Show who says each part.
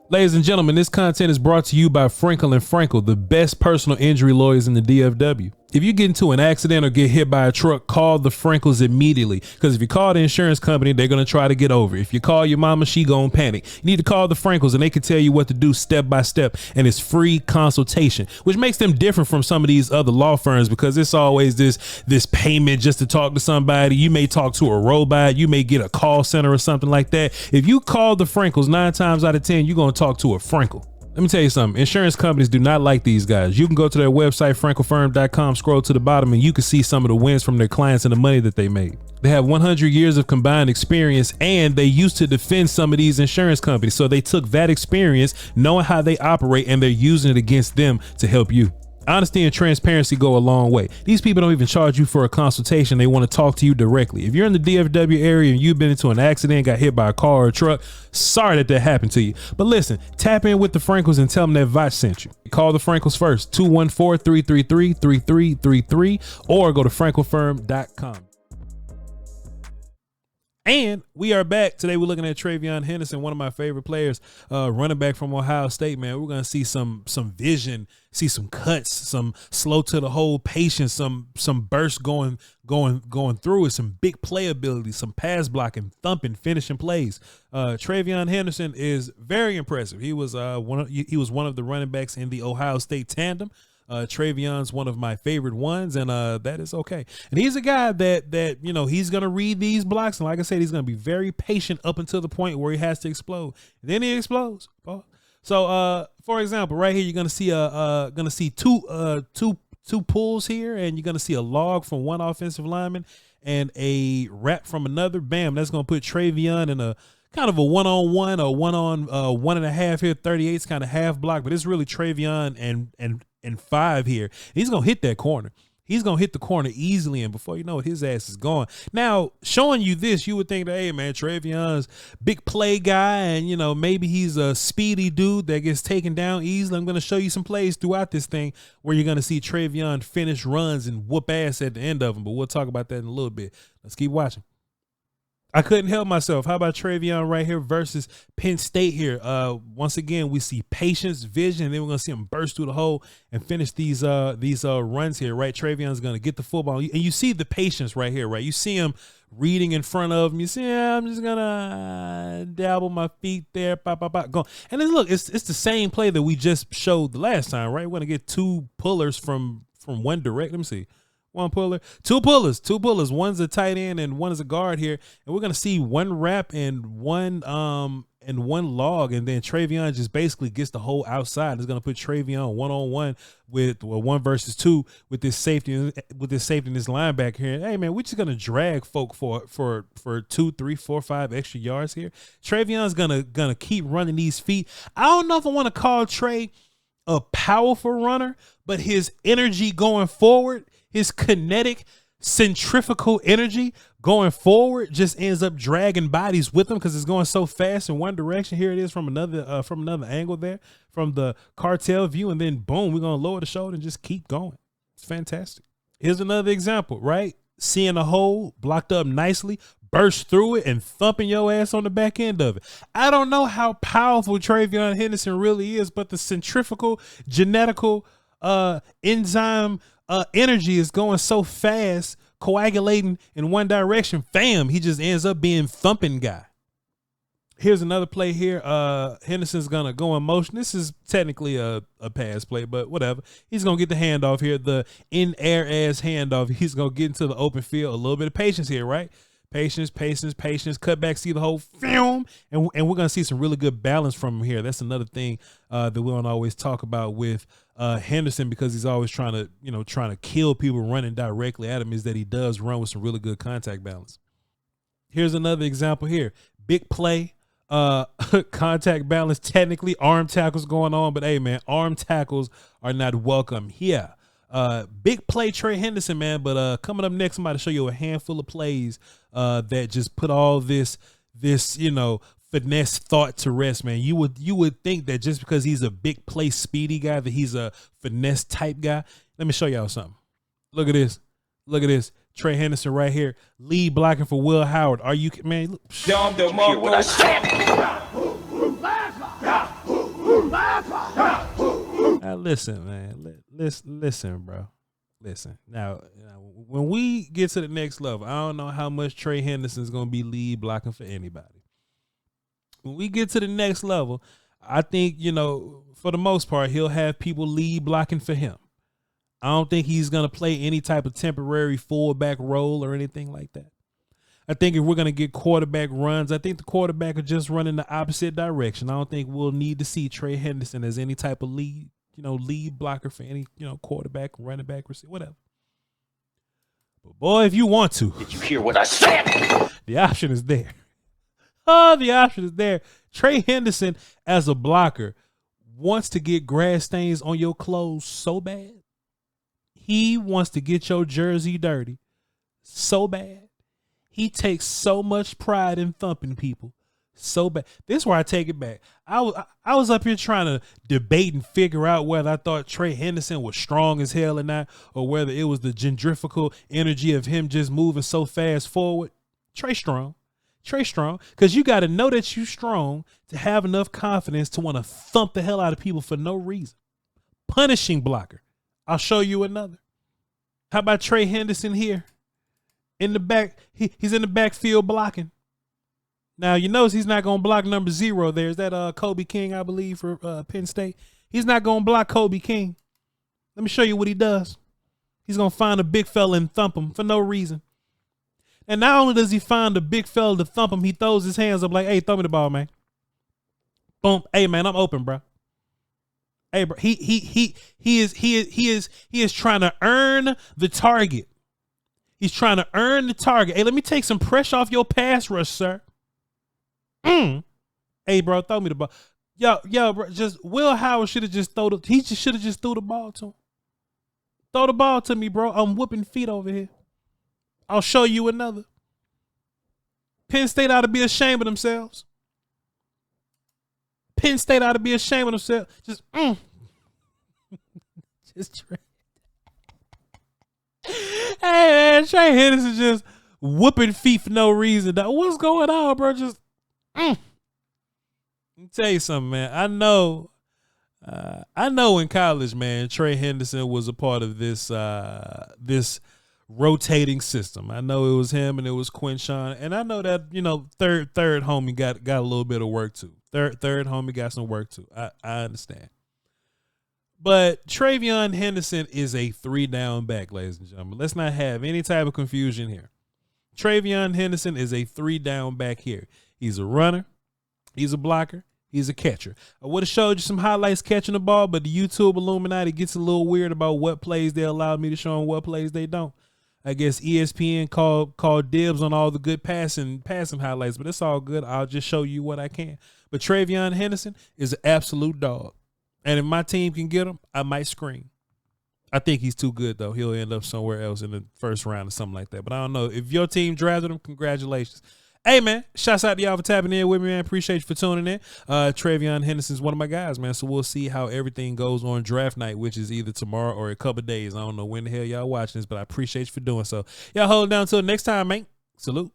Speaker 1: Ladies and gentlemen, this content is brought to you by Frankel and Frankel, the best personal injury lawyers in the DFW. If you get into an accident or get hit by a truck, call the Frankels immediately. Because if you call the insurance company, they're going to try to get over it. If you call your mama, she going to panic. You need to call the Frankels and they can tell you what to do step by step. And it's free consultation, which makes them different from some of these other law firms because it's always this payment just to talk to somebody. You may talk to a robot. You may get a call center or something like that. If you call the Frankels, 9 times out of 10, you're going to talk to a Frankel. Let me tell you something. Insurance companies do not like these guys. You can go to their website, frankelfirm.com, scroll to the bottom, and you can see some of the wins from their clients and the money that they made. They have 100 years of combined experience, and they used to defend some of these insurance companies. So they took that experience, knowing how they operate, and they're using it against them to help you. Honesty and transparency go a long way. These people don't even charge you for a consultation. They want to talk to you directly. If you're in the DFW area and you've been into an accident, got hit by a car or a truck, sorry that happened to you. But listen, tap in with the Frankels and tell them that Voch sent you. Call the Frankels first, 214-333-3333, or go to frankelfirm.com. And we are back. Today we're looking at TreVeyon Henderson, one of my favorite players, running back from Ohio State, man. We're going to see some vision, see some cuts, some slow to the hole patience, some bursts going through it, some big playability, some pass blocking, thumping, finishing plays. TreVeyon Henderson is very impressive. He was one of the running backs in the Ohio State tandem. TreVeyon's one of my favorite ones, and that is okay. And he's a guy that you know, he's gonna read these blocks, and like I said, he's gonna be very patient up until the point where he has to explode. And then he explodes. So for example, right here, you're gonna see two pulls here, and you're gonna see a log from one offensive lineman and a wrap from another. Bam, that's gonna put TreVeyon in a kind of a one-on-one or one-on 1.5 here. 38's kind of half block, but it's really TreVeyon and 5 here. He's gonna hit that corner. He's gonna hit the corner easily, and before you know it, his ass is gone. Now, showing you this, you would think that, hey man, TreVeyon's big play guy, and you know, maybe he's a speedy dude that gets taken down easily. I'm gonna show you some plays throughout this thing where you're gonna see TreVeyon finish runs and whoop ass at the end of them, but we'll talk about that in a little bit. Let's keep watching. I couldn't help myself. How about TreVeyon right here versus Penn State here? Once again, we see patience, vision, and then we're gonna see him burst through the hole and finish these runs here, right? TreVeyon's gonna get the football, and you see the patience right here, right? You see him reading in front of him. You see, I'm just gonna dabble my feet there, pop, go. And then look, it's the same play that we just showed the last time, right? We're gonna get 2 pullers from one direct. Let me see. One puller, two pullers. One's a tight end and one is a guard here. And we're going to see one wrap and one log. And then TreVeyon just basically gets the whole outside. It's going to put TreVeyon one-on-one with 1 versus 2 with this safety and this linebacker here. Hey man, we're just going to drag folk for 2, 3, 4, 5 extra yards here. TreVeyon's going to keep running these feet. I don't know if I want to call Trey a powerful runner, but his energy going forward, his kinetic centrifugal energy going forward just ends up dragging bodies with him because it's going so fast in one direction. Here it is from another angle there, from the cartel view, and then boom, we're going to lower the shoulder and just keep going. It's fantastic. Here's another example, right? Seeing a hole blocked up nicely, burst through it and thumping your ass on the back end of it. I don't know how powerful TreVeyon Henderson really is, but the centrifugal, genetical, enzyme energy is going so fast, coagulating in one direction. Fam, he just ends up being thumping guy. Here's another play here. Henderson's gonna go in motion. This is technically a pass play, but whatever. He's gonna get the handoff here, the in-air ass handoff. He's gonna get into the open field. A little bit of patience here, right? Patience. Cut back, see the whole film, and we're gonna see some really good balance from him here. That's another thing that we don't always talk about with Henderson, because he's always trying to kill people running directly at him, is that he does run with some really good contact balance. Here's another example here. Big play, contact balance, technically arm tackles going on, but hey man, arm tackles are not welcome here. Big play Trey Henderson, man. But coming up next, I'm about to show you a handful of plays that just put all this finesse thought to rest, man. You would think that just because he's a big play speedy guy that he's a finesse type guy. Let me show y'all something. Look at this. Trey Henderson right here, lead blocking for Will Howard. Are you, man? Look.
Speaker 2: Hear what I say.
Speaker 1: listen, man. Listen, bro. Listen. Now, when we get to the next level, I don't know how much Trey Henderson's going to be lead blocking for anybody. When we get to the next level, I think, for the most part, he'll have people lead blocking for him. I don't think he's going to play any type of temporary fullback role or anything like that. I think if we're going to get quarterback runs, I think the quarterback will just run in the opposite direction. I don't think we'll need to see Trey Henderson as any type of lead blocker for any, quarterback, running back, receiver, whatever. But boy, if you want to.
Speaker 2: Did you hear what I said?
Speaker 1: The option is there. Oh, the option is there. Trey Henderson, as a blocker, wants to get grass stains on your clothes so bad. He wants to get your jersey dirty so bad. He takes so much pride in thumping people so bad. This is where I take it back. I was up here trying to debate and figure out whether I thought Trey Henderson was strong as hell or not, or whether it was the gentrifical energy of him just moving so fast forward. Trey strong, because you got to know that you strong to have enough confidence to want to thump the hell out of people for no reason. Punishing blocker. I'll show you another. How about Trey Henderson here? In the back, he's in the backfield blocking. Now, you notice he's not going to block number 0 there. Is that Kobe King, I believe, for Penn State? He's not going to block Kobe King. Let me show you what he does. He's going to find a big fella and thump him for no reason. And not only does he find a big fella to thump him, he throws his hands up like, hey, throw me the ball, man. Boom. Hey, man, I'm open, bro. Hey, bro. He is trying to earn the target. He's trying to earn the target. Hey, let me take some pressure off your pass rush, sir. Hey, bro, throw me the ball. Yo, bro, Will Howard should have just throw the ball to him. Throw the ball to me, bro. I'm whooping feet over here. I'll show you another. Penn State ought to be ashamed of themselves. Penn State ought to be ashamed of themselves. Just hey, man, Trey Henderson just whooping feet for no reason. What's going on, bro? Let me tell you something, man. I know in college, man, Trey Henderson was a part of this rotating system. I know it was him and it was Quinshawn, and I know that third homie got a little bit of work too. Third homie got some work too. I understand. But TreVeyon Henderson is a 3-down back, ladies and gentlemen. Let's not have any type of confusion here. TreVeyon Henderson is a 3-down back here. He's a runner. He's a blocker. He's a catcher. I would have showed you some highlights catching the ball, but the YouTube Illuminati gets a little weird about what plays they allow me to show and what plays they don't. I guess ESPN called dibs on all the good passing highlights, but it's all good. I'll just show you what I can. But TreVeyon Henderson is an absolute dog. And if my team can get him, I might scream. I think he's too good, though. He'll end up somewhere else in the first round or something like that. But I don't know. If your team drafted him, congratulations. Hey, man, shouts out to y'all for tapping in with me, man. Appreciate you for tuning in. TreVeyon Henderson's one of my guys, man. So we'll see how everything goes on draft night, which is either tomorrow or a couple of days. I don't know when the hell y'all watching this, but I appreciate you for doing so. Y'all hold it down until next time, man. Salute.